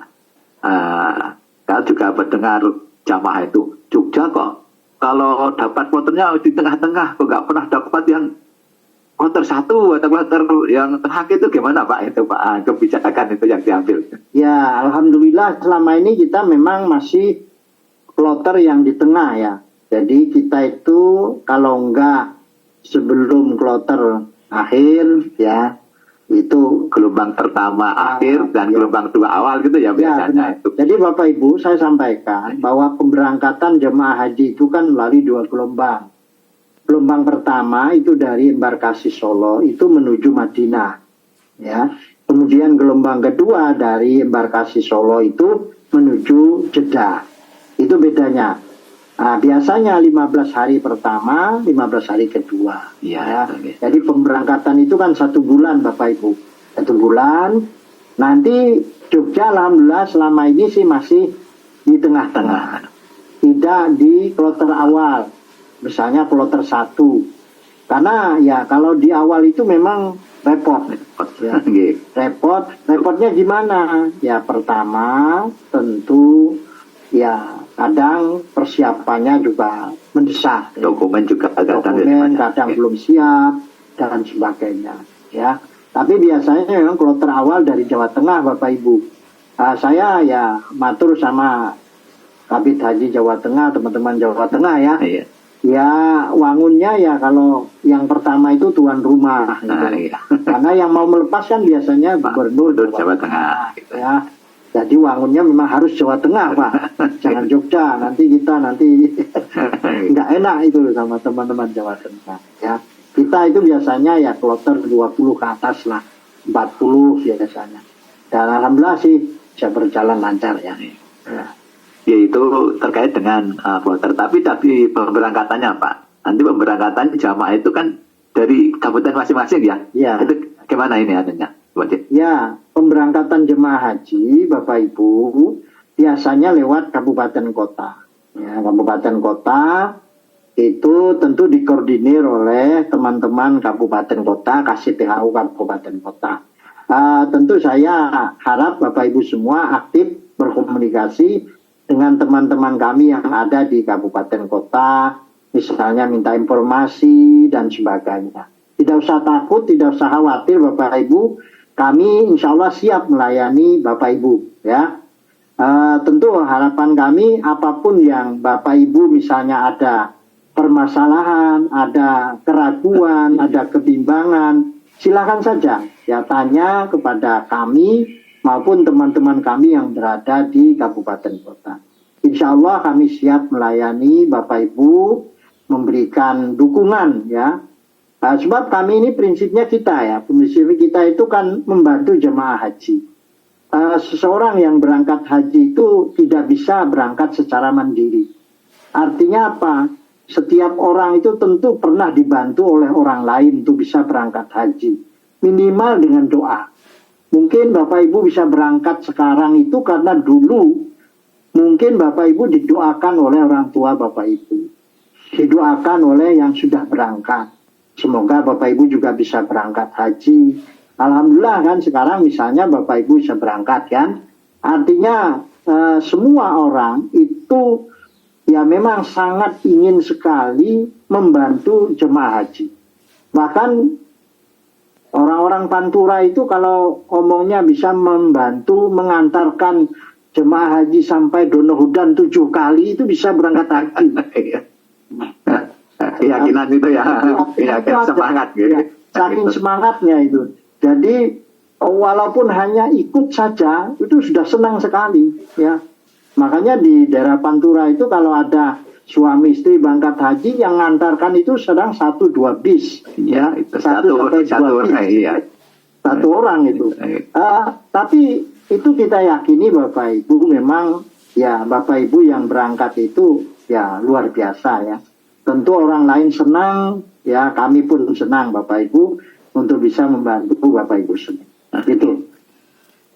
saya juga mendengar jamaah itu Jogja kok kalau dapat kloternya di tengah-tengah, kok nggak pernah dapat yang kloter 1 atau kloter yang tengah itu gimana Pak itu Pak kebijakan itu yang diambil? Ya alhamdulillah selama ini kita memang masih kloter yang di tengah ya. Jadi kita itu kalau enggak sebelum kloter akhir ya itu gelombang pertama akhir dan gelombang 2 awal gitu ya biasanya itu. Jadi Bapak Ibu saya sampaikan bahwa pemberangkatan jemaah haji itu kan melalui 2 gelombang. Gelombang pertama itu dari embarkasi Solo itu menuju Madinah ya. Kemudian gelombang kedua dari embarkasi Solo itu menuju Jeddah. Itu bedanya. Nah, biasanya 15 hari pertama, 15 hari kedua. Ya. Jadi pemberangkatan itu kan 1 bulan Bapak Ibu. 1 bulan. Nanti Jogja alhamdulillah selama ini sih masih di tengah-tengah. Tidak di kloter awal. Misalnya kloter 1. Karena ya kalau di awal itu memang repot. Ya. Repot. Repotnya gimana? Ya pertama tentu ya kadang persiapannya juga mendesak. Dokumen juga kadang belum siap dan sebagainya. Ya, tapi biasanya memang kloter awal dari Jawa Tengah, Bapak Ibu. Saya ya matur sama Kabid Haji Jawa Tengah, teman-teman Jawa Tengah ya. Iya. Ya wangunnya ya kalau yang pertama itu tuan rumah. Gitu. Iya. Karena yang mau melepas kan biasanya gubernur Jawa Tengah. Gitu. Ya. Jadi wangunnya memang harus Jawa Tengah Pak, jangan Jogja. Nanti nggak enak itu sama teman-teman Jawa Tengah. Ya kita itu biasanya ya kloter 20 ke atas lah, 40 biasanya. Dan alhamdulillah sih bisa berjalan lancar ya. Ya itu terkait dengan kloter. Tapi pemberangkatannya Pak, nanti pemberangkatan jamaah itu kan dari kabupaten masing-masing ya. Ya. Itu gimana ini adanya? Ya, pemberangkatan jemaah haji Bapak Ibu biasanya lewat kabupaten kota. Ya, kabupaten kota itu tentu dikoordinir oleh teman-teman kabupaten kota, KCTHU kabupaten kota. Tentu saya harap Bapak Ibu semua aktif berkomunikasi dengan teman-teman kami yang ada di kabupaten kota, misalnya minta informasi dan sebagainya. Tidak usah takut, tidak usah khawatir Bapak Ibu. Kami insya Allah siap melayani Bapak Ibu ya. Tentu harapan kami apapun yang Bapak Ibu misalnya ada permasalahan, ada keraguan, ada kebimbangan, silakan saja ya tanya kepada kami maupun teman-teman kami yang berada di kabupaten kota. Insya Allah kami siap melayani Bapak Ibu, memberikan dukungan ya. Sebab kami ini prinsipnya kita itu kan membantu jemaah haji. Seseorang yang berangkat haji itu tidak bisa berangkat secara mandiri. Artinya apa? Setiap orang itu tentu pernah dibantu oleh orang lain untuk bisa berangkat haji. Minimal dengan doa. Mungkin Bapak Ibu bisa berangkat sekarang itu karena dulu mungkin Bapak Ibu didoakan oleh orang tua Bapak Ibu, didoakan oleh yang sudah berangkat. Semoga Bapak Ibu juga bisa berangkat haji. Alhamdulillah kan sekarang misalnya Bapak Ibu bisa berangkat kan. Artinya semua orang itu ya memang sangat ingin sekali membantu jemaah haji. Bahkan orang-orang Pantura itu kalau omongnya bisa membantu mengantarkan jemaah haji sampai Donohudan 7 kali itu bisa berangkat haji. Keyakinan itu ya, keyakinan semangat gitu. Ya, saking semangatnya itu. Jadi walaupun hanya ikut saja itu sudah senang sekali ya. Makanya di daerah Pantura itu kalau ada suami istri berangkat haji yang ngantarkan itu sedang 1-2 bis Ya, itu satu orang, iya. Satu orang itu. Tapi itu kita yakini Bapak Ibu memang ya Bapak Ibu yang berangkat itu ya luar biasa ya. Tentu orang lain senang, ya kami pun senang Bapak Ibu untuk bisa membantu Bapak Ibu semua. Gitu.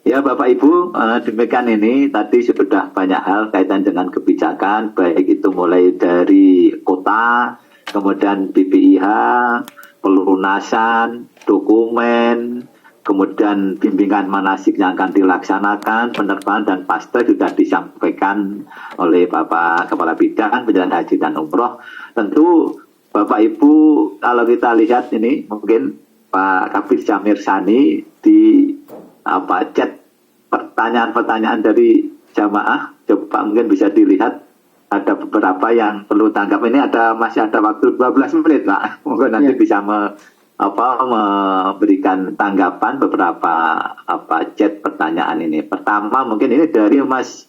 Ya Bapak Ibu, demikian ini tadi sudah banyak hal kaitan dengan kebijakan, baik itu mulai dari kota, kemudian BPIH, pelunasan, dokumen, kemudian bimbingan manasik yang akan dilaksanakan, penerbangan dan paspor sudah disampaikan oleh Bapak Kepala Bidang Penyelenggaraan Haji dan Umroh. Tentu Bapak Ibu kalau kita lihat ini mungkin Pak Kabid Jamir Sani di chat pertanyaan-pertanyaan dari jamaah, coba mungkin bisa dilihat ada beberapa yang perlu tanggap. Ini masih ada waktu 12 menit Pak, mungkin nanti bisa memberikan tanggapan beberapa chat pertanyaan ini. Pertama mungkin ini dari Mas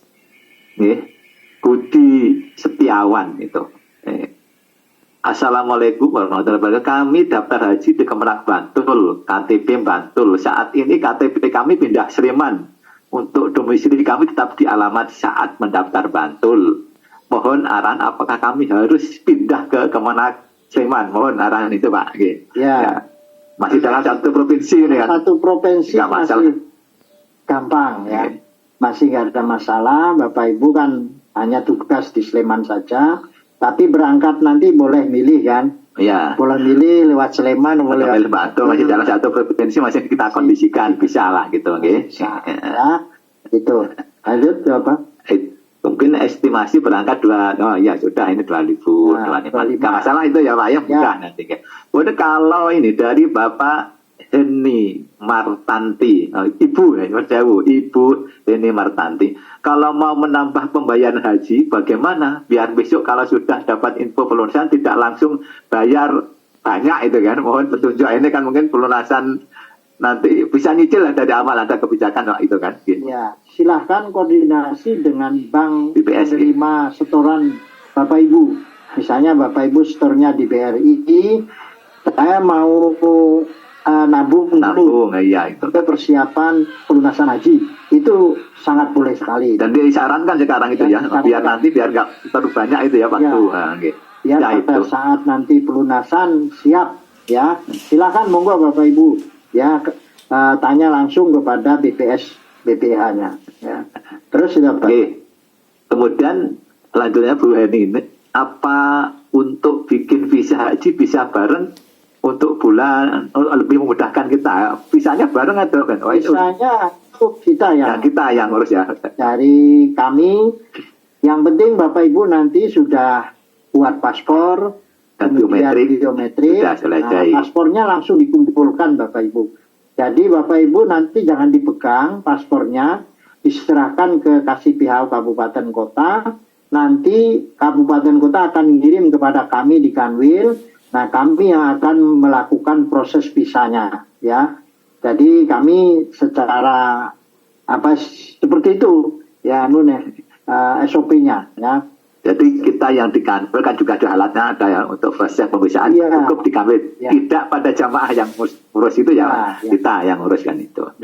Budi Setiawan itu. Assalamualaikum warahmatullahi wabarakatuh. Kami daftar haji di Kemerak Bantul, KTP Bantul. Saat ini KTP kami pindah Sleman. Untuk domisili kami tetap di alamat saat mendaftar Bantul. Mohon arahan apakah kami harus pindah ke Kemenak Sleman? Mohon arahan itu Pak. Ya. Masih dalam satu provinsi ini kan? Satu provinsi nggak masalah. masih gampang ya. Masih nggak ada masalah. Bapak Ibu kan hanya tugas di Sleman saja. Tapi berangkat nanti boleh milih kan? Ya. Boleh milih lewat Sleman, boleh lewat Bantul, masih dalam satu provinsi masih kita kondisikan, bisa lah gitu, Bisa, ya, gitu. Lanjut apa? Mungkin estimasi berangkat sudah ini 2.000, 2.500. Nggak masalah itu ya Pak ya, mudah nanti. Kemudian kalau ini dari Bapak Heni Martanti, Ibu Heni Martanti. Kalau mau menambah pembayaran haji, bagaimana? Biar besok kalau sudah dapat info pelunasan tidak langsung bayar banyak itu kan. Mohon petunjuk ini kan mungkin pelunasan nanti bisa nyicil lah dari awal ada kebijakan itu kan. Ya, silahkan koordinasi dengan bank BPS, penerima setoran Bapak Ibu. Misalnya Bapak Ibu setornya di BRI, saya mau nabung ya itu untuk persiapan pelunasan haji itu sangat boleh sekali. Dan disarankan sekarang itu ya biar nanti biar nggak terlalu banyak itu ya waktu ya pada saat nanti pelunasan siap ya silakan monggo Bapak Ibu ya tanya langsung kepada BPH-nya ya. Terus sudah kemudian selanjutnya Bu Heni ini apa untuk bikin visa haji bisa bareng untuk bulan lebih memudahkan kita, visanya bareng atau kan? Visanya itu kita yang ngurus ya. Dari kami, yang penting Bapak Ibu nanti sudah buat paspor, kemudian biometrik, paspornya langsung dikumpulkan Bapak Ibu. Jadi Bapak Ibu nanti jangan dipegang paspornya, diserahkan ke Kasih PHU Kabupaten Kota. Nanti Kabupaten Kota akan mengirim kepada kami di Kanwil. Nah, kami yang akan melakukan proses visanya, ya. Jadi kami secara seperti itu, ya, SOP-nya, ya. Jadi kita yang di kantor kan juga ada alatnya ada ya untuk proses pemeriksaan cukup di kantor. Tidak pada jamaah yang ngurus itu ya, kita yang ngurus kan itu.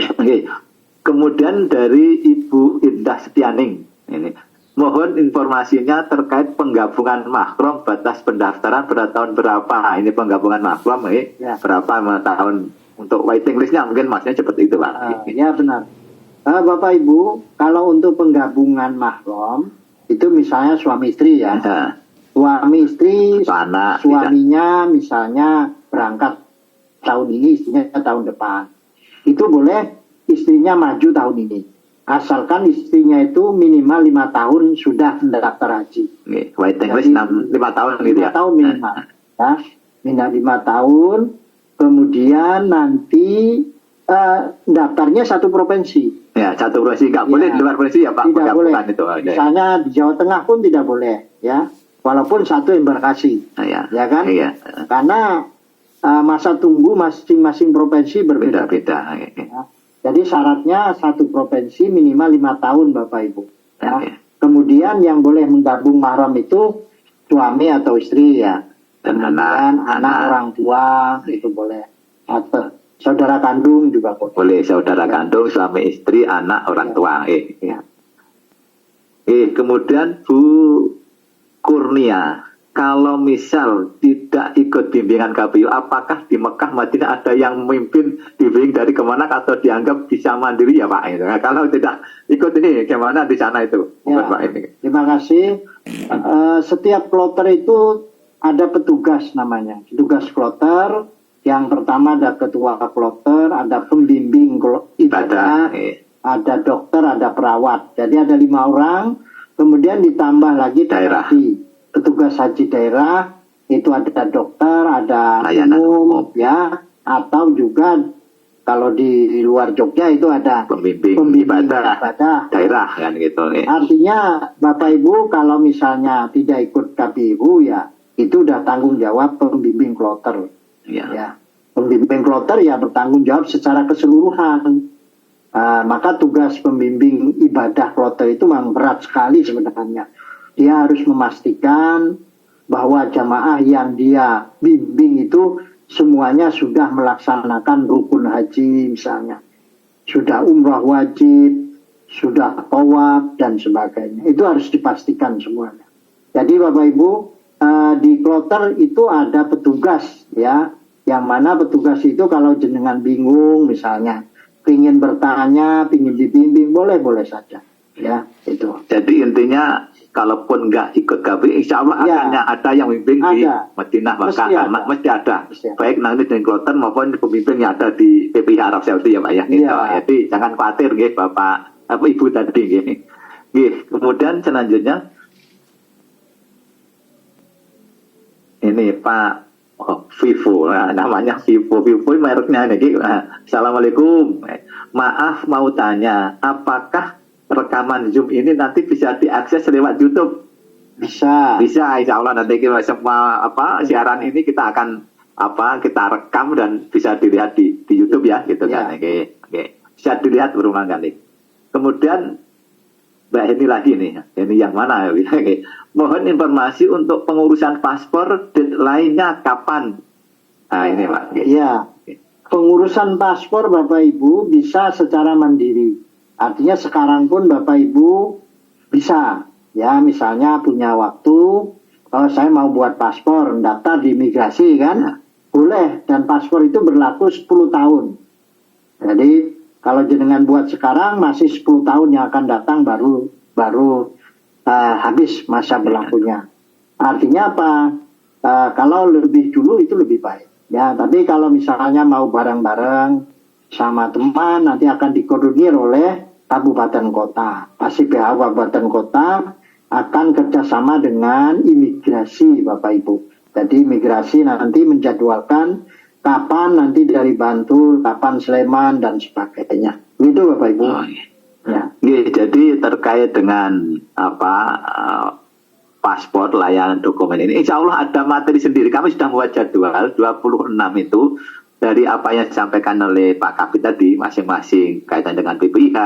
Kemudian dari Ibu Indah Setianing ini. Mohon informasinya terkait penggabungan mahram batas pendaftaran pada tahun berapa. Ini penggabungan mahram ya. Berapa tahun untuk waiting listnya mungkin maksudnya seperti itu Pak. Ya benar. Bapak Ibu, kalau untuk penggabungan mahram itu misalnya suami istri ya. Nah, Suami istri, anak, suaminya misalnya berangkat tahun ini, istrinya tahun depan. Itu boleh istrinya maju tahun ini. Asalkan istrinya itu minimal 5 tahun sudah mendaftar haji. waiting list 5 tahun gitu 5 ya. tahun minimal. Ya, minimal 5 tahun. Kemudian nanti daftarnya satu provinsi. Ya, satu provinsi nggak boleh Ya. di luar provinsi ya Pak. Tidak boleh. Itu. Misalnya di Jawa Tengah pun tidak boleh, ya. Walaupun satu embarkasi, Ya, ya kan? Iya. Karena masa tunggu masing-masing provinsi berbeda. Beda-beda. Ya. Jadi syaratnya satu provinsi minimal 5 tahun, Bapak Ibu. Ya. Ya. Kemudian yang boleh menggabung mahram itu suami atau istri ya. Dan Kemudian anak orang tua itu boleh. Atau saudara kandung juga boleh. Boleh saudara kandung, suami istri, anak, orang tua. Ya. Kemudian Bu Kurnia, kalau misal tidak ikut bimbingan KPU, apakah di Mekah Madinah ada yang memimpin bimbing dari kemana atau dianggap bisa mandiri ya Pak? Nah, kalau tidak ikut ini, gimana di sana itu? Ya, Pak, ini. terima kasih. Setiap kloter itu ada petugas namanya, petugas kloter. Yang pertama ada ketua kloter, ada pembimbing ibadah, ada dokter, ada perawat. Jadi ada 5 orang. Kemudian ditambah lagi Daerah. petugas haji daerah, itu ada dokter, ada Layanan umum, ya, atau juga kalau di luar Jogja itu ada Pembimbing ibadah daerah kan gitu. Artinya Bapak Ibu kalau misalnya tidak ikut KPU ya itu udah tanggung jawab pembimbing kloter. Ya. Pembimbing kloter ya bertanggung jawab secara keseluruhan. Maka tugas pembimbing ibadah kloter itu memang berat sekali sebenarnya. Dia harus memastikan bahwa jamaah yang dia bimbing itu semuanya sudah melaksanakan rukun haji misalnya. Sudah umrah wajib, sudah tawaf dan sebagainya. Itu harus dipastikan semuanya. Jadi Bapak Ibu, di kloter itu ada petugas ya. Yang mana petugas itu kalau jenengan bingung misalnya, ingin bertanya, ingin dibimbing, boleh saja. Ya, itu. Jadi intinya kalaupun nggak ikut KPU, insya Allah akan ada yang membimbing di Madinah, maka mesti ada. Baik nanti di kloter maupun pembimbing yang ada di PPH Arab Saudi ya Pak ya. Gitu. Jadi jangan khawatir gitu, Bapak Ibu tadi gini. Kemudian selanjutnya ini Pak Vivo, namanya Vivo mereknya ini. Assalamualaikum, maaf mau tanya, apakah rekaman Zoom ini nanti bisa diakses lewat YouTube? Bisa, insya Allah nanti kita semua siaran ini kita akan kita rekam dan bisa dilihat di YouTube ya, gitu kan? Oke. Bisa dilihat berulang kali. Kemudian Mbak ini lagi nih, ini yang mana? Oke. Mohon informasi untuk pengurusan paspor, deadline-nya kapan? Nah ini Pak. Iya, pengurusan paspor Bapak Ibu bisa secara mandiri. Artinya sekarang pun Bapak Ibu bisa, ya misalnya punya waktu, saya mau buat paspor, daftar di imigrasi kan, boleh, dan paspor itu berlaku 10 tahun. Jadi kalau jenengan buat sekarang masih 10 tahun yang akan datang baru habis masa berlakunya. Artinya apa? Kalau lebih dulu itu lebih baik. Ya, tapi kalau misalnya mau bareng-bareng sama teman nanti akan dikoordinir oleh kabupaten kota. Pasti pihak kabupaten kota akan kerjasama dengan imigrasi Bapak Ibu. Jadi imigrasi nanti menjadwalkan kapan nanti dari Bantul, kapan Sleman dan sebagainya. Gitu Bapak Ibu. Ya. Jadi terkait dengan paspor layanan dokumen ini, insya Allah ada materi sendiri. Kami sudah membuat jadwal 26 itu dari apa yang disampaikan oleh Pak Kapit tadi, masing-masing kaitan dengan PPIH,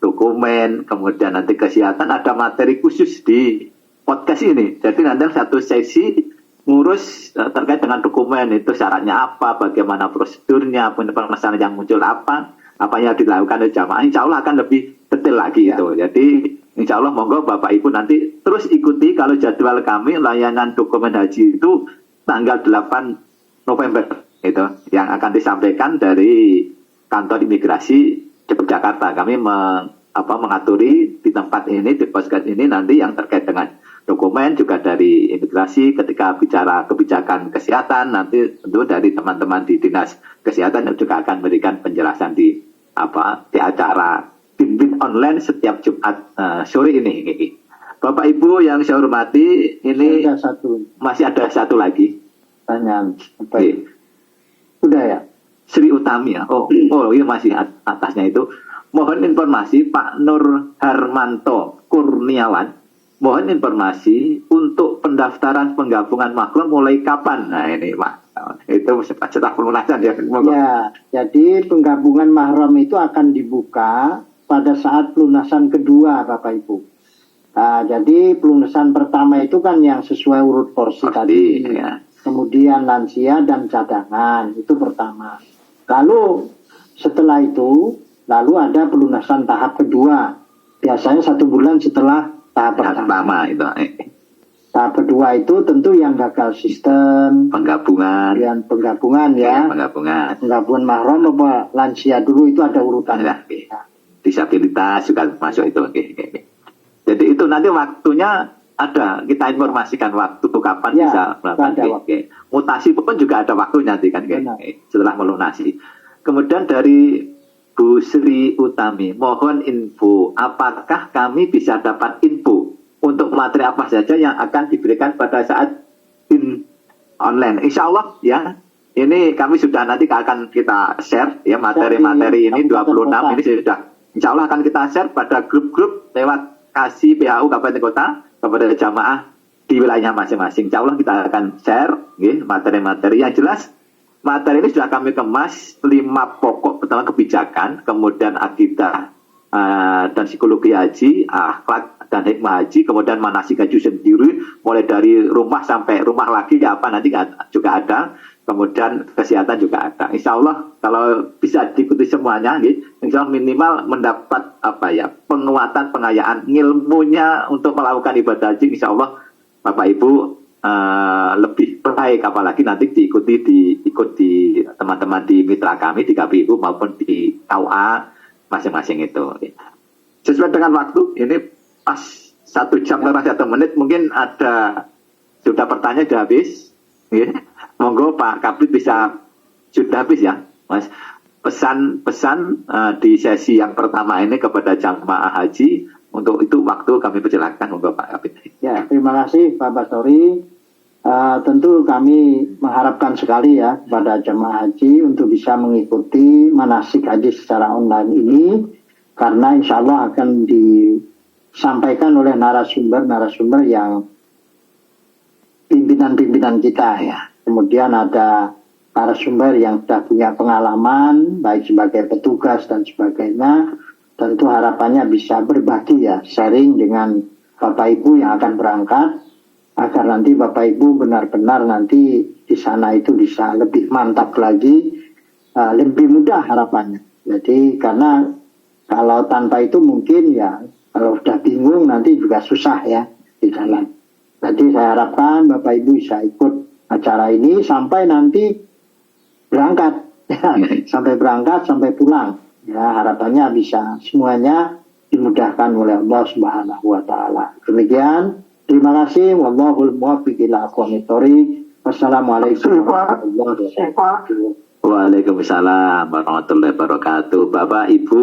dokumen, kemudian nanti kesehatan, ada materi khusus di podcast ini. Jadi nanti satu sesi ngurus terkait dengan dokumen itu syaratnya apa, bagaimana prosedurnya, permasalahan yang muncul apa yang dilakukan oleh jamaah, insya Allah akan lebih detail lagi itu. Jadi insya Allah monggo Bapak Ibu nanti terus ikuti kalau jadwal kami layanan dokumen haji itu tanggal 8 November itu yang akan disampaikan dari kantor imigrasi Jakarta kami mengaturi di tempat ini, di Poskes ini nanti yang terkait dengan dokumen juga dari imigrasi ketika bicara kebijakan kesehatan, nanti tentu dari teman-teman di dinas kesehatan juga akan memberikan penjelasan di acara Bin online setiap Jumat sore ini. Bapak Ibu yang saya hormati, ini masih ada satu lagi Pertanyaan. Oke. Udah ya? Sri Utami ya. Oh ini masih atasnya itu. Mohon informasi Pak Nur Harmanto Kurniawan. Mohon informasi untuk pendaftaran penggabungan mahram mulai kapan? Nah ini Pak. Itu setelah pelunasan ya. Ya, jadi penggabungan mahram itu akan dibuka pada saat pelunasan kedua, Bapak Ibu. Nah, jadi pelunasan pertama itu kan yang sesuai urut porsi tadi. Ya. Kemudian lansia dan cadangan, itu pertama. Lalu setelah itu, lalu ada pelunasan tahap kedua. Biasanya 1 bulan setelah tahap pertama. Itu. Tahap kedua itu tentu yang gagal sistem, penggabungan. kemudian penggabungan ya. Penggabungan mahram apa lansia dulu itu ada urutan. Ya. Disabilitas juga masuk itu. Jadi itu nanti waktunya ada, kita informasikan waktu kapan ya, bisa melakukan. Mutasi pun juga ada waktunya nanti kan setelah melunasi. Kemudian dari Bu Sri Utami, mohon info apakah kami bisa dapat info untuk materi apa saja yang akan diberikan pada saat online. Insya Allah ya. Ini kami sudah nanti akan kita share ya materi-materi ini 26 ini sudah insya Allah akan kita share pada grup-grup lewat kasih PHU Kabupaten Kota kepada jamaah di wilayahnya masing-masing. Insya Allah kita akan share materi-materi yang jelas. Materi ini sudah kami kemas 5 pokok. Pertama kebijakan, kemudian akidah dan psikologi haji, akhlak dan hikmah haji, kemudian manasik haji sendiri, mulai dari rumah sampai rumah lagi apa nanti juga ada. Kemudian kesehatan juga ada. Insya Allah kalau bisa diikuti semuanya, insya Allah minimal mendapat penguatan, pengayaan ilmunya untuk melakukan ibadah haji. Insya Allah Bapak Ibu lebih baik, apalagi nanti diikuti teman-teman di mitra kami di KPU maupun di KUA masing-masing itu. Sesuai dengan waktu ini pas 1 jam lewat 1 menit, mungkin ada sudah pertanyaan sudah habis. Monggo Pak Kabid bisa sudah habis ya, Mas. Pesan-pesan di sesi yang pertama ini kepada jamaah haji, untuk itu waktu kami persilakan, monggo Pak Kabid. Ya, terima kasih Pak Basori. Tentu kami mengharapkan sekali ya kepada jamaah haji untuk bisa mengikuti manasik haji secara online ini, karena insya Allah akan disampaikan oleh narasumber yang pimpinan-pimpinan kita ya. Kemudian ada narasumber yang sudah punya pengalaman baik sebagai petugas dan sebagainya. Tentu harapannya bisa berbagi ya, sharing dengan Bapak Ibu yang akan berangkat, agar nanti Bapak Ibu benar-benar nanti di sana itu bisa lebih mantap lagi, lebih mudah harapannya. Jadi karena kalau tanpa itu mungkin ya kalau sudah bingung nanti juga susah ya di jalan. Jadi saya harapkan Bapak Ibu bisa ikut acara ini sampai nanti berangkat, sampai berangkat sampai pulang. Ya harapannya bisa semuanya dimudahkan oleh Allah Subhanahu Wa Taala. Demikian, terima kasih. Wallahul muwaffiq ila aqwamit thoriq. Wassalamualaikum warahmatullahi wabarakatuh. Waalaikumsalam warahmatullahi wabarakatuh. Bapak Ibu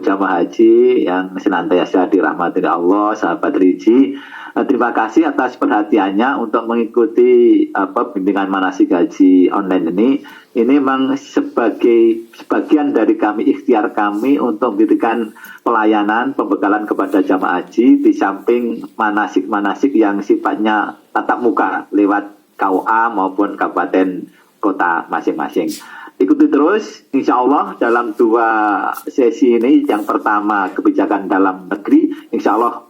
jamaah haji yang senantiasa dirahmati Allah, sahabat Riji, terima kasih atas perhatiannya untuk mengikuti bimbingan manasik haji online ini. Ini memang sebagian dari kami, ikhtiar kami untuk memberikan pelayanan, pembekalan kepada jamaah haji di samping manasik-manasik yang sifatnya tatap muka lewat KUA maupun kabupaten kota masing-masing. Ikuti terus, insya Allah dalam 2 sesi ini, yang pertama kebijakan dalam negeri, insya Allah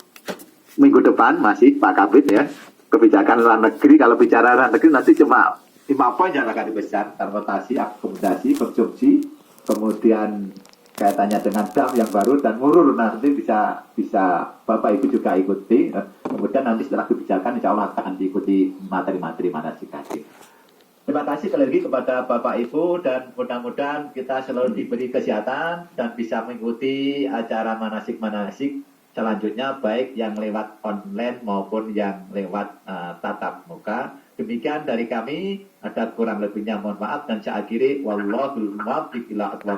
minggu depan masih Pak Kabid ya, kebijakan dalam negeri. Kalau bicara dalam negeri nanti cuma 5 poin yang akan dibesar, transportasi, akomodasi, konsumsi, kemudian kaitannya dengan DAP yang baru dan murur, nanti bisa Bapak Ibu juga ikuti. Kemudian nanti setelah kebijakan insya Allah akan diikuti materi-materi manasik haji. Terima kasih sekali lagi kepada Bapak Ibu dan mudah-mudahan kita selalu diberi kesehatan dan bisa mengikuti acara manasik-manasik selanjutnya baik yang lewat online maupun yang lewat tatap muka. Demikian dari kami, ada kurang lebihnya mohon maaf dan saya akhiri wallahul muwaffiq ila aqwamit